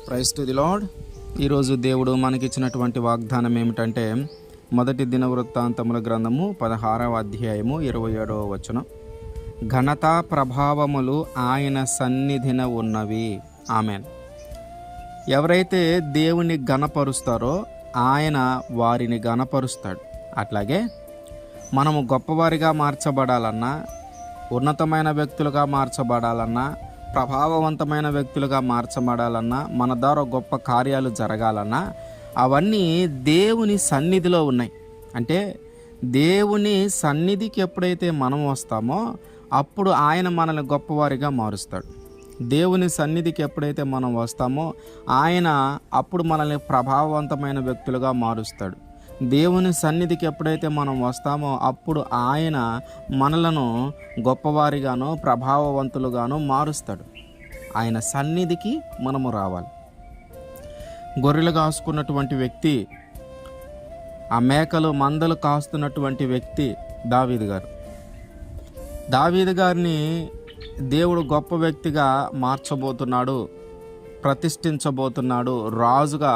Praise to the lord. ఈరోజు దేవుడు మనకిచ్చినటువంటి వాగ్దానం ఏమిటంటే, మొదటి దినవృత్తాంతముల గ్రంథము 16వ అధ్యాయము 27వ వచనం. ఘనత ప్రభావములు ఆయన సన్నిధిన ఉన్నవి. ఆమెన్. ఎవరైతే దేవుని ఘనపరుస్తారో ఆయన వారిని ఘనపరుస్తాడు. అట్లాగే మనము గొప్పవారిగా మార్చబడాలన్నా, ఉన్నతమైన వ్యక్తులుగా మార్చబడాలన్నా, ప్రభావవంతమైన వ్యక్తులుగా మార్చబడాలన్నా, మన ద్వారా గొప్ప కార్యాలు జరగాలన్నా అవన్నీ దేవుని సన్నిధిలో ఉన్నాయి. అంటే దేవుని సన్నిధికి ఎప్పుడైతే మనం వస్తామో అప్పుడు ఆయన మనల్ని గొప్పవారిగా మారుస్తాడు. దేవుని సన్నిధికి ఎప్పుడైతే మనం వస్తామో ఆయన అప్పుడు మనల్ని ప్రభావవంతమైన వ్యక్తులుగా మారుస్తాడు. దేవుని సన్నిధికి ఎప్పుడైతే మనం వస్తామో అప్పుడు ఆయన మనలను గొప్పవారిగానో ప్రభావవంతులుగానో మారుస్తాడు. ఆయన సన్నిధికి మనము రావాలి. గొర్రెలు కాసుకున్నటువంటి వ్యక్తి, ఆ మేకలు మందలు కాస్తున్నటువంటి వ్యక్తి దావీదు గారు. దావీదు గారిని దేవుడు గొప్ప వ్యక్తిగా మార్చబోతున్నాడు, ప్రతిష్ఠించబోతున్నాడు, రాజుగా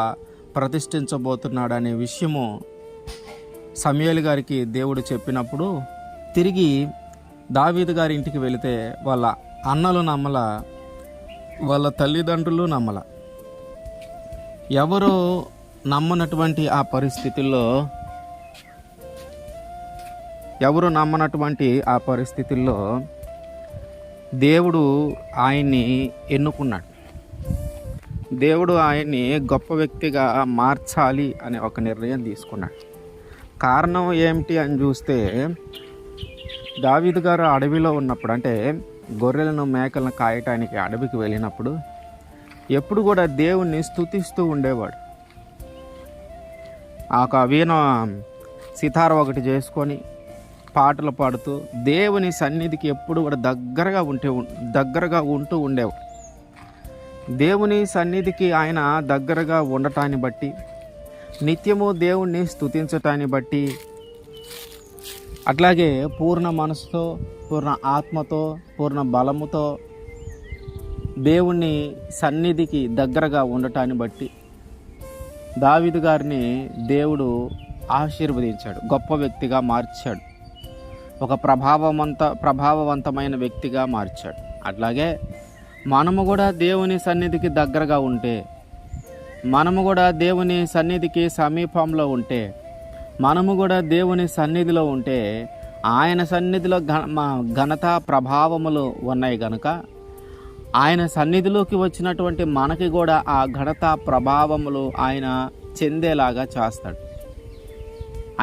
ప్రతిష్ఠించబోతున్నాడు అనే విషయము సమూయేలు గారికి దేవుడు చెప్పినప్పుడు తిరిగి దావీదు గారి ఇంటికి వెళితే వాళ్ళ అన్నలు నమ్మల, వాళ్ళ తల్లిదండ్రులు నమ్మల. ఎవరు నమ్మనటువంటి ఆ పరిస్థితుల్లో దేవుడు ఆయన్ని ఎన్నుకున్నాడు. దేవుడు ఆయన్ని గొప్ప వ్యక్తిగా మార్చాలి అనే ఒక నిర్ణయం తీసుకున్నాడు. కారణం ఏమిటి అని చూస్తే, దావీదు గారు అడవిలో ఉన్నప్పుడు, అంటే గొర్రెలను మేకలను కాయటానికి అడవికి వెళ్ళినప్పుడు ఎప్పుడు కూడా దేవుణ్ణి స్తుతిస్తూ ఉండేవాడు. ఆ వీణ సితార ఒకటి చేసుకొని పాటలు పాడుతూ దేవుని సన్నిధికి ఎప్పుడు కూడా దగ్గరగా ఉంటూ ఉండేవాడు. దేవుని సన్నిధికి ఆయన దగ్గరగా ఉండటాన్ని బట్టి, నిత్యము దేవుణ్ణి స్తుతించటాన్ని బట్టి, అట్లాగే పూర్ణ మనసుతో, పూర్ణ ఆత్మతో, పూర్ణ బలముతో దేవుని సన్నిధికి దగ్గరగా ఉండటాన్ని బట్టి దావీదు గారిని దేవుడు ఆశీర్వదించాడు, గొప్ప వ్యక్తిగా మార్చాడు, ఒక ప్రభావవంతమైన వ్యక్తిగా మార్చాడు. అట్లాగే మనము కూడా దేవుని సన్నిధికి దగ్గరగా ఉంటే, మనము కూడా దేవుని సన్నిధికి సమీపంలో ఉంటే, మనము కూడా దేవుని సన్నిధిలో ఉంటే ఆయన సన్నిధిలో ఘనత ప్రభావములు ఉన్నాయి కనుక ఆయన సన్నిధిలోకి వచ్చినటువంటి మనకి కూడా ఆ ఘనత ప్రభావములు ఆయన చెందేలాగా చేస్తాడు.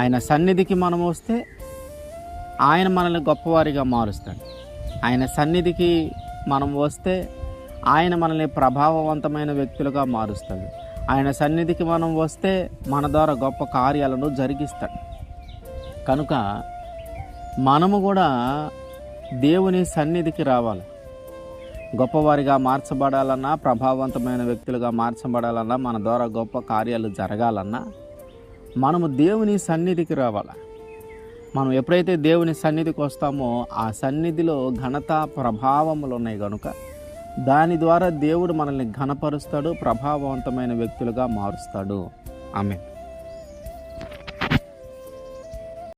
ఆయన సన్నిధికి మనం వస్తే ఆయన మనల్ని గొప్పవారిగా మారుస్తాడు. ఆయన సన్నిధికి మనం వస్తే ఆయన మనల్ని ప్రభావవంతమైన వ్యక్తులుగా మారుస్తాడు. ఆయన సన్నిధికి మనం వస్తే మన ద్వారా గొప్ప కార్యాలను జరిగిస్తాడు. కనుక మనము కూడా దేవుని సన్నిధికి రావాలి. గొప్పవారిగా మార్చబడాలన్నా, ప్రభావవంతమైన వ్యక్తులుగా మార్చబడాలన్నా, మన ద్వారా గొప్ప కార్యాలు జరగాలన్నా మనము దేవుని సన్నిధికి రావాలి. మనం ఎప్పుడైతే దేవుని సన్నిధికి వస్తామో ఆ సన్నిధిలో ఘనత ప్రభావములు ఉన్నాయి కనుక దాని ద్వారా దేవుడు మనల్ని ఘనపరుస్తాడు, ప్రభావవంతమైన వ్యక్తులుగా మారుస్తాడు. ఆమేన్.